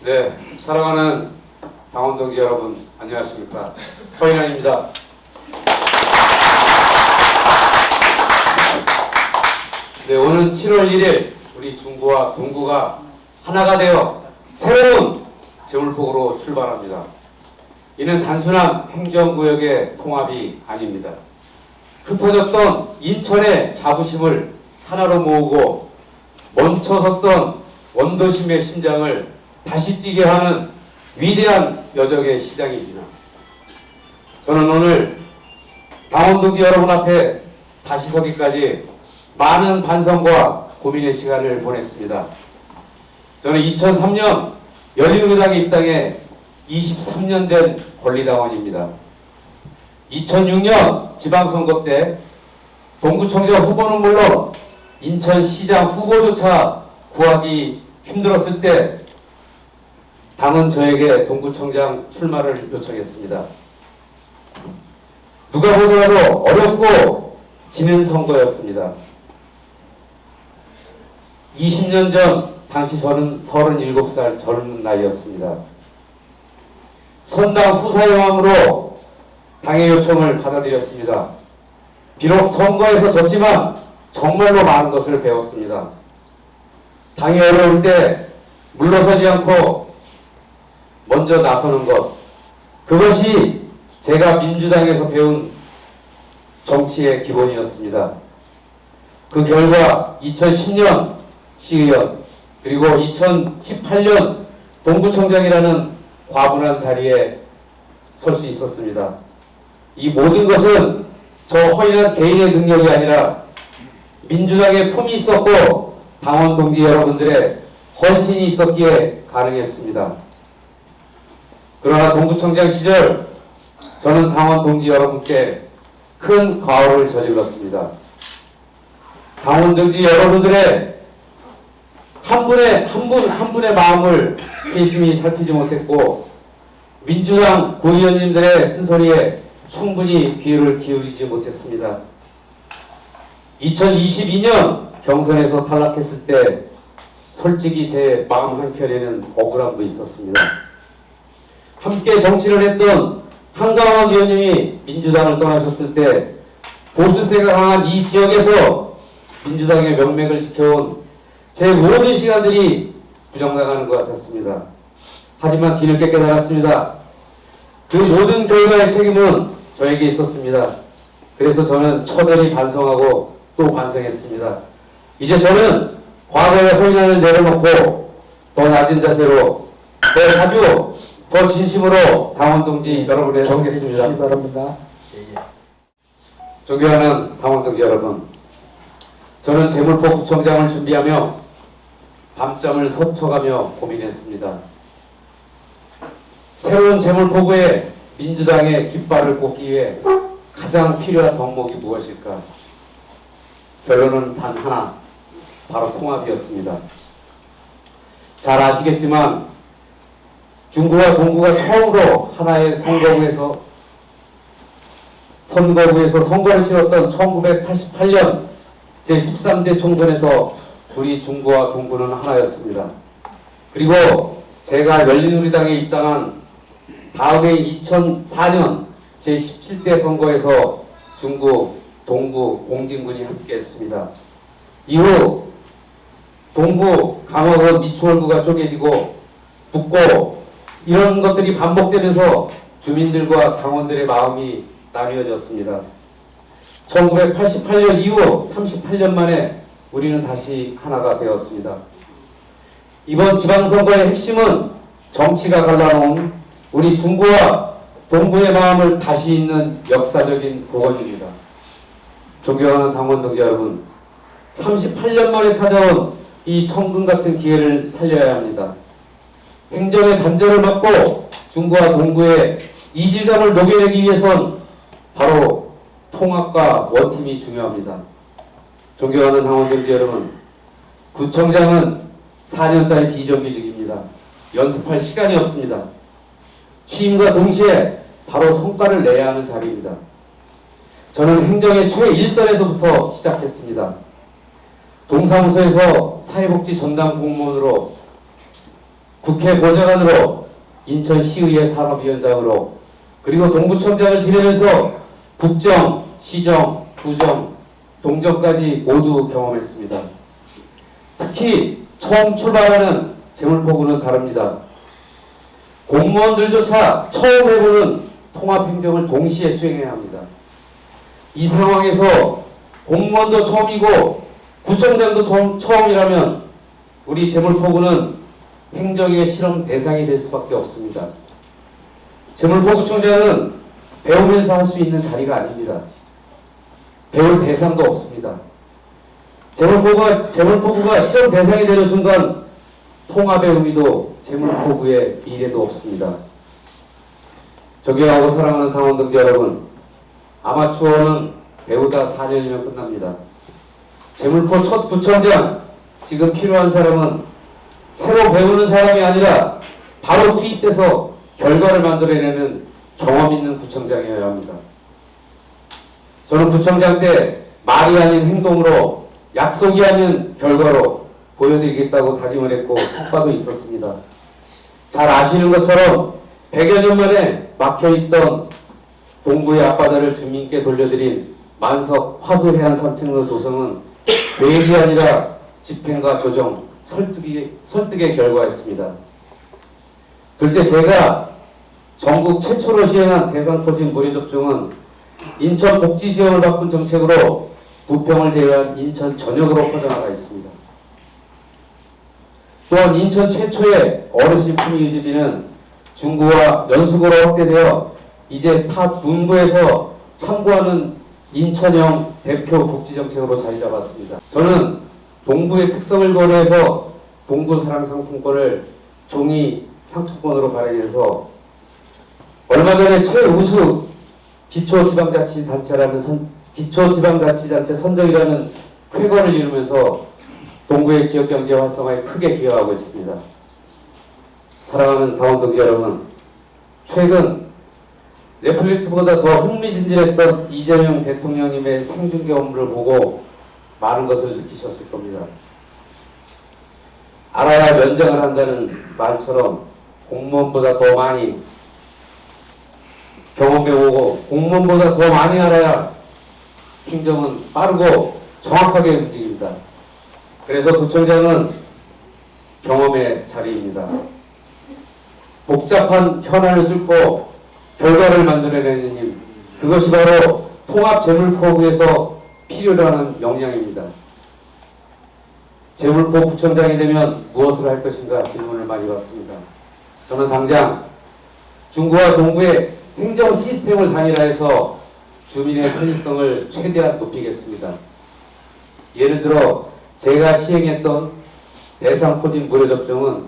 네, 사랑하는 당원동지 여러분, 안녕하십니까. 허인환입니다. 네, 오늘 7월 1일 우리 중구와 동구가 하나가 되어 새로운 제물폭으로 출발합니다. 이는 단순한 행정구역의 통합이 아닙니다. 흩어졌던 인천의 자부심을 하나로 모으고 멈춰섰던 원도심의 심장을 다시 뛰게 하는 위대한 여정의 시작입니다. 저는 오늘 당원동지 여러분 앞에 다시 서기까지 많은 반성과 고민의 시간을 보냈습니다. 저는 2003년 열린우리당에 입당해 23년 된 권리당원입니다. 2006년 지방선거 때 동구청장 후보는 물론 인천시장 후보조차 구하기 힘들었을 때 당은 저에게 동구청장 출마를 요청했습니다. 누가 보더라도 어렵고 지는 선거였습니다. 20년 전 당시 저는 37살 젊은 나이였습니다. 선당 후사영함으로 당의 요청을 받아들였습니다. 비록 선거에서 졌지만 정말로 많은 것을 배웠습니다. 당이 어려울 때 물러서지 않고 먼저 나서는 것, 그것이 제가 민주당에서 배운 정치의 기본이었습니다. 그 결과 2010년 시의원 그리고 2018년 동구청장이라는 과분한 자리에 설 수 있었습니다. 이 모든 것은 저 허인한 개인의 능력이 아니라 민주당의 품이 있었고 당원 동지 여러분들의 헌신이 있었기에 가능했습니다. 그러나 동구청장 시절 저는 당원 동지 여러분께 큰 과오를 저질렀습니다. 당원 동지 여러분들의 한 분의 마음을 세심히 살피지 못했고 민주당 구의원님들의 쓴소리에 충분히 귀를 기울이지 못했습니다. 2022년 경선에서 탈락했을 때 솔직히 제 마음 한켠에는 억울함도 있었습니다. 함께 정치를 했던 한강원 의원님이 민주당을 떠나셨을 때 보수세가 강한 이 지역에서 민주당의 명맥을 지켜온 제 모든 시간들이 부정당하는 것 같았습니다. 하지만 뒤늦게 깨달았습니다. 그 모든 결과의 책임은 저에게 있었습니다. 그래서 저는 처절히 반성하고 또 반성했습니다. 이제 저는 과거의 혼란을 내려놓고 더 낮은 자세로 더 자주 더 진심으로 당원동지 여러분에 서겠습니다. 바랍니다. 존경하는 당원동지 여러분, 저는 제물폭 구청장을 준비하며 밤잠을 서쳐가며 고민했습니다. 새로운 제물포구에 민주당의 깃발을 꽂기 위해 가장 필요한 덕목이 무엇일까? 결론은 단 하나, 바로 통합이었습니다. 잘 아시겠지만 중구와 동구가 처음으로 하나의 선거구에서 선거를 치렀던 1988년 제13대 총선에서 우리 중구와 동구는 하나였습니다. 그리고 제가 열린우리당에 입당한 다음해 2004년 제17대 선거에서 중구, 동구, 공진군이 함께했습니다. 이후 동구, 강화군, 미추홀구가 쪼개지고 붙고 이런 것들이 반복되면서 주민들과 당원들의 마음이 나뉘어졌습니다. 1988년 이후 38년 만에 우리는 다시 하나가 되었습니다. 이번 지방선거의 핵심은 정치가 갈라놓은 우리 중구와 동구의 마음을 다시 잇는 역사적인 복원입니다. 존경하는 당원동지 여러분, 38년 만에 찾아온 이 천금 같은 기회를 살려야 합니다. 행정의 단절을 막고 중구와 동구의 이질감을 녹여내기 위해선 바로 통합과 원팀이 중요합니다. 존경하는 당원동지 여러분, 구청장은 4년짜리 비정규직입니다. 연습할 시간이 없습니다. 취임과 동시에 바로 성과를 내야 하는 자리입니다. 저는 행정의 최일선에서부터 시작했습니다. 동사무소에서 사회복지 전담 공무원으로 국회 보좌관으로 인천시의회 산업위원장으로 그리고 동부청장을 지내면서 국정, 시정, 구정, 동정까지 모두 경험했습니다. 특히 처음 출발하는 재물포구는 다릅니다. 공무원들조차 처음 해보는 통합행정을 동시에 수행해야 합니다. 이 상황에서 공무원도 처음이고 구청장도 처음이라면 우리 재물포구는 행정의 실험 대상이 될 수밖에 없습니다. 재물포구청장은 배우면서 할 수 있는 자리가 아닙니다. 배울 대상도 없습니다. 재물포구가 실험 대상이 되는 순간 통합의 의미도 재물포구의 미래도 없습니다. 존경하고 사랑하는 당원 동지 여러분, 아마추어는 배우다 4년이면 끝납니다. 재물포 첫 구청장, 지금 필요한 사람은 새로 배우는 사람이 아니라 바로 투입돼서 결과를 만들어내는 경험 있는 구청장이어야 합니다. 저는 구청장 때 말이 아닌 행동으로 약속이 아닌 결과로 보여드리겠다고 다짐을 했고 성과도 있었습니다. 잘 아시는 것처럼 100여 년 만에 막혀있던 동구의 앞바다를 주민께 돌려드린 만석 화수해안 산책로 조성은 계획이 아니라 집행과 조정, 설득의 결과였습니다. 둘째, 제가 전국 최초로 시행한 대상포진 무료접종은 인천 복지 지원을 바꾼 정책으로 부평을 제외한 인천 전역으로 퍼져나가 있습니다. 또한 인천 최초의 어르신 품위유지비는 중구와 연수구로 확대되어 이제 타 군구에서 참고하는 인천형 대표 복지정책으로 자리 잡았습니다. 저는 동구의 특성을 고려해서 동구 사랑 상품권을 종이 상품권으로 발행해서 얼마 전에 최우수 기초지방자치단체 선정이라는 쾌거를 이루면서 동구의 지역경제 활성화에 크게 기여하고 있습니다. 사랑하는 당원 동지 여러분, 최근 넷플릭스보다 더 흥미진진했던 이재명 대통령님의 생중계 업무를 보고 많은 것을 느끼셨을 겁니다. 알아야 면장을 한다는 말처럼 공무원보다 더 많이 경험해오고 공무원보다 더 많이 알아야 행정은 빠르고 정확하게 움직입니다. 그래서 구청장은 경험의 자리입니다. 복잡한 현안을 뚫고 결과를 만들어내는 힘, 그것이 바로 통합재물포구에서 필요로 하는 역량입니다. 재물포 구청장이 되면 무엇을 할 것인가 질문을 많이 받습니다. 저는 당장 중구와 동구의 행정 시스템을 단일화해서 주민의 편의성을 최대한 높이겠습니다. 예를 들어 제가 시행했던 대상포진 무료접종은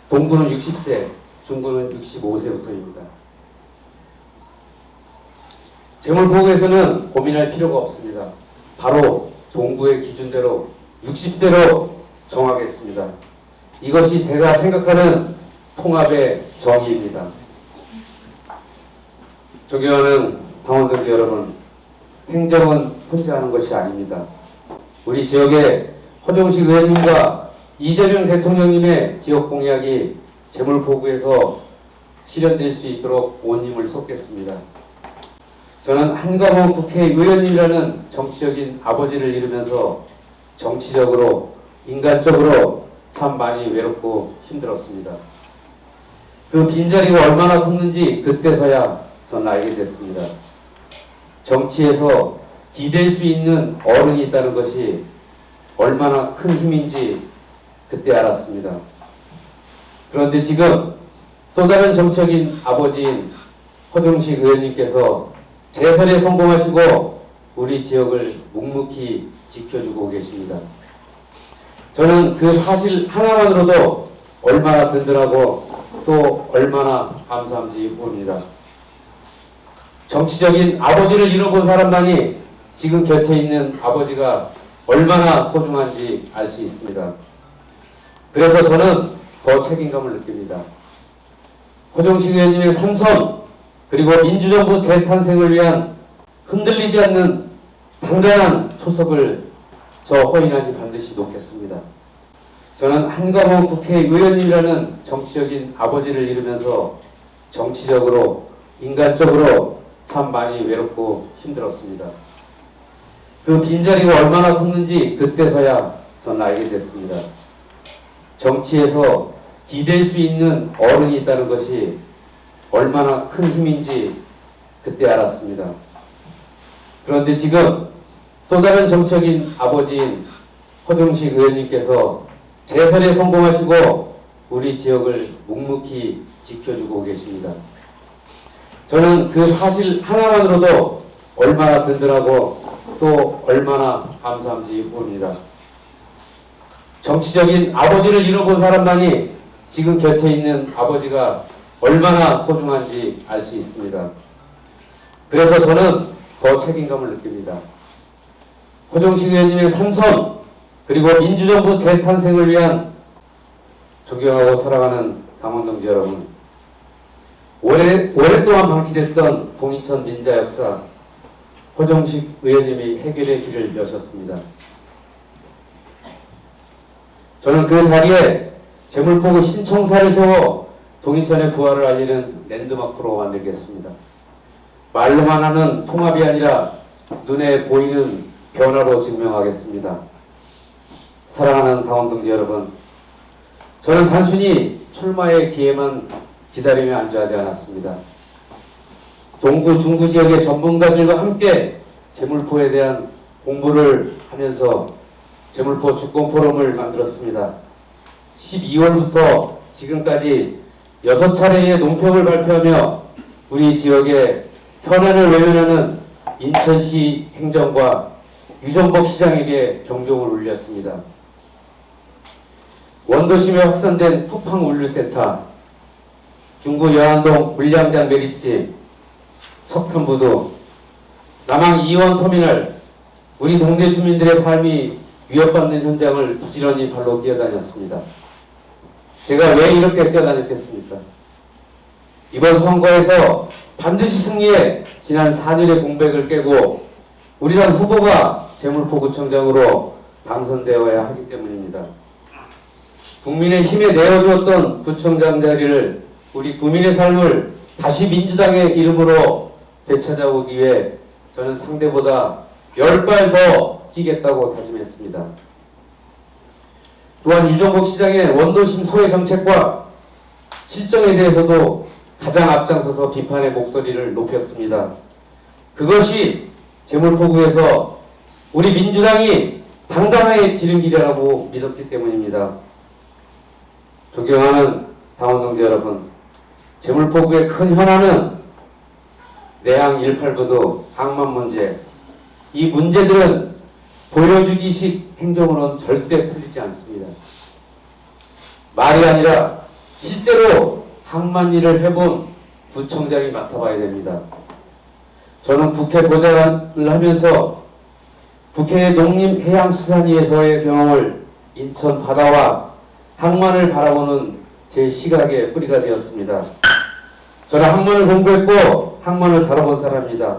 동구는 60세, 중구는 65세부터입니다. 재물포구에서는 고민할 필요가 없습니다. 바로 동구의 기준대로 60세로 정하겠습니다. 이것이 제가 생각하는 통합의 정의입니다. 존경하는 당원들 여러분, 행정은 혼자 하는 것이 아닙니다. 우리 지역의 허정식 의원님과 이재명 대통령님의 지역 공약이 재물포구에서 실현될 수 있도록 온 힘을 쏟겠습니다. 저는 한가모 국회의원님이라는 정치적인 아버지를 이루면서 정치적으로, 인간적으로 참 많이 외롭고 힘들었습니다. 그 빈자리가 얼마나 컸는지 그때서야 저는 알게 됐습니다. 정치에서 기댈 수 있는 어른이 있다는 것이 얼마나 큰 힘인지 그때 알았습니다. 그런데 지금 또 다른 정치적인 아버지인 허정식 의원님께서 재선에 성공하시고 우리 지역을 묵묵히 지켜주고 계십니다. 저는 그 사실 하나만으로도 얼마나 든든하고 또 얼마나 감사한지 모릅니다. 정치적인 아버지를 잃어본 사람만이 지금 곁에 있는 아버지가 얼마나 소중한지 알 수 있습니다. 그래서 저는 더 책임감을 느낍니다. 허정식 의원님의 삼선 그리고 민주정부 재탄생을 위한 흔들리지 않는 단단한 초석을 저 허인환이 반드시 놓겠습니다. 저는 한가모 국회의원님이라는 정치적인 아버지를 이루면서 정치적으로, 인간적으로 참 많이 외롭고 힘들었습니다. 그 빈자리가 얼마나 컸는지 그때서야 저는 알게 됐습니다. 정치에서 기댈 수 있는 어른이 있다는 것이 얼마나 큰 힘인지 그때 알았습니다. 그런데 지금 또 다른 정치적인 아버지인 허정식 의원님께서 재선에 성공하시고 우리 지역을 묵묵히 지켜주고 계십니다. 저는 그 사실 하나만으로도 얼마나 든든하고 또 얼마나 감사한지 모릅니다. 정치적인 아버지를 잃어본 사람만이 지금 곁에 있는 아버지가 얼마나 소중한지 알 수 있습니다. 그래서 저는 더 책임감을 느낍니다. 허정식 의원님의 삼선 그리고 민주정부 재탄생을 위한 존경하고 사랑하는 당원동지 여러분, 오랫동안 방치됐던 동인천 민자 역사 허정식 의원님이 해결의 길을 여셨습니다. 저는 그 자리에 제물포구 신청사를 세워 동인천의 부활을 알리는 랜드마크로 만들겠습니다. 말로만 하는 통합이 아니라 눈에 보이는 변화로 증명하겠습니다. 사랑하는 당원동지 여러분, 저는 단순히 출마의 기회만 기다리며 안주하지 않았습니다. 동구, 중구 지역의 전문가들과 함께 제물포에 대한 공부를 하면서 제물포 주권 포럼을 만들었습니다. 12월부터 지금까지 6차례의 논평을 발표하며 우리 지역의 현안을 외면하는 인천시 행정과 유정복 시장에게 경종을 울렸습니다. 원도심에 확산된 쿠팡 물류센터, 중구 여안동 물량장 매립지, 석탄부두, 남항 이원 터미널, 우리 동네 주민들의 삶이 위협받는 현장을 부지런히 발로 뛰어다녔습니다. 제가 왜 이렇게 뛰어다녔겠습니까? 이번 선거에서 반드시 승리해 지난 4년의 공백을 깨고 우리 당 후보가 제물포구청장으로 당선되어야 하기 때문입니다. 국민의 힘에 내어주었던 구청장 자리를, 우리 구민의 삶을 다시 민주당의 이름으로 되찾아오기 위해 저는 상대보다 10발 더 뛰겠다고 다짐했습니다. 또한 유정복 시장의 원도심 소외 정책과 실정에 대해서도 가장 앞장서서 비판의 목소리를 높였습니다. 그것이 제물포구에서 우리 민주당이 당당하게 지른 길이라고 믿었기 때문입니다. 존경하는 당원동지 여러분, 제물포구의 큰 현안은 내항 18부도 항만 문제, 이 문제들은 보여주기식 행정으로는 절대 풀리지 않습니다. 말이 아니라 실제로 항만 일을 해본 구청장이 맡아봐야 됩니다. 저는 국회 보좌관을 하면서 국회의 농림해양수산위에서의 경험을 인천 바다와 항만을 바라보는 제 시각의 뿌리가 되었습니다. 저는 항만을 공부했고 항만을 바라본 사람입니다.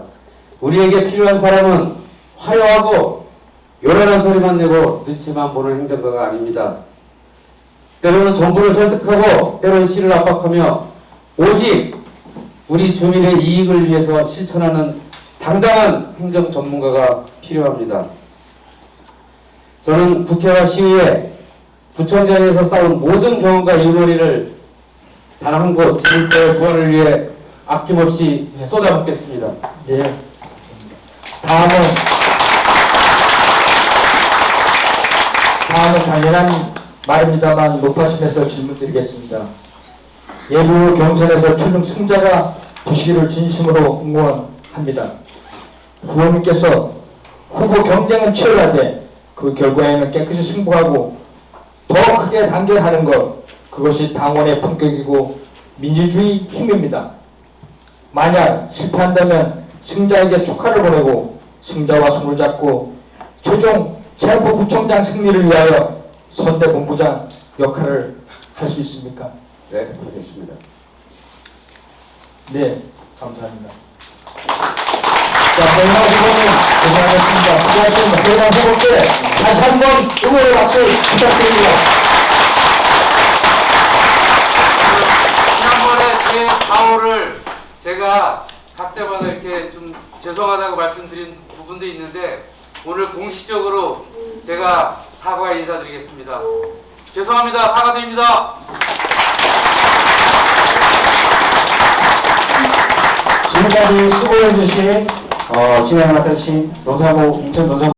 우리에게 필요한 사람은 화려하고 요란한 소리만 내고 눈치만 보는 행정가가 아닙니다. 때로는 정부를 설득하고 때로는 시를 압박하며 오직 우리 주민의 이익을 위해서 실천하는 당당한 행정 전문가가 필요합니다. 저는 국회와 시의회, 구청장에서 쌓은 모든 경험과 일머리를 단 한 곳 제물포의 부활을 위해 아낌없이 쏟아붓겠습니다. 네. 다음은 당연한 말입니다만 높아심에서 질문드리겠습니다. 예부 경선에서 최종 승자가 되시기를 진심으로 응원합니다. 후보님께서 후보 경쟁은 치열하되 그 결과에는 깨끗이 승부하고 더 크게 단결하는 것, 그것이 당원의 품격이고 민주주의 힘입니다. 만약 실패한다면 승자에게 축하를 보내고 승자와 손을 잡고 최종 제물포구청장 승리를 위하여 선대본부장 역할을 할 수 있습니까? 네, 하겠습니다. 네, 감사합니다. 자, 허영환 후보님 고생하셨습니다. 수고하신 허영환 후보께 다시 한번 응원의 박수 부탁드립니다. 사오를 제가 각자마다 이렇게 좀 죄송하다고 말씀드린 부분도 있는데 오늘 공식적으로 제가 사과 인사드리겠습니다. 죄송합니다. 사과드립니다. 지금까지 수고해주신 진행을 맡아주신 노사모 인천 노사모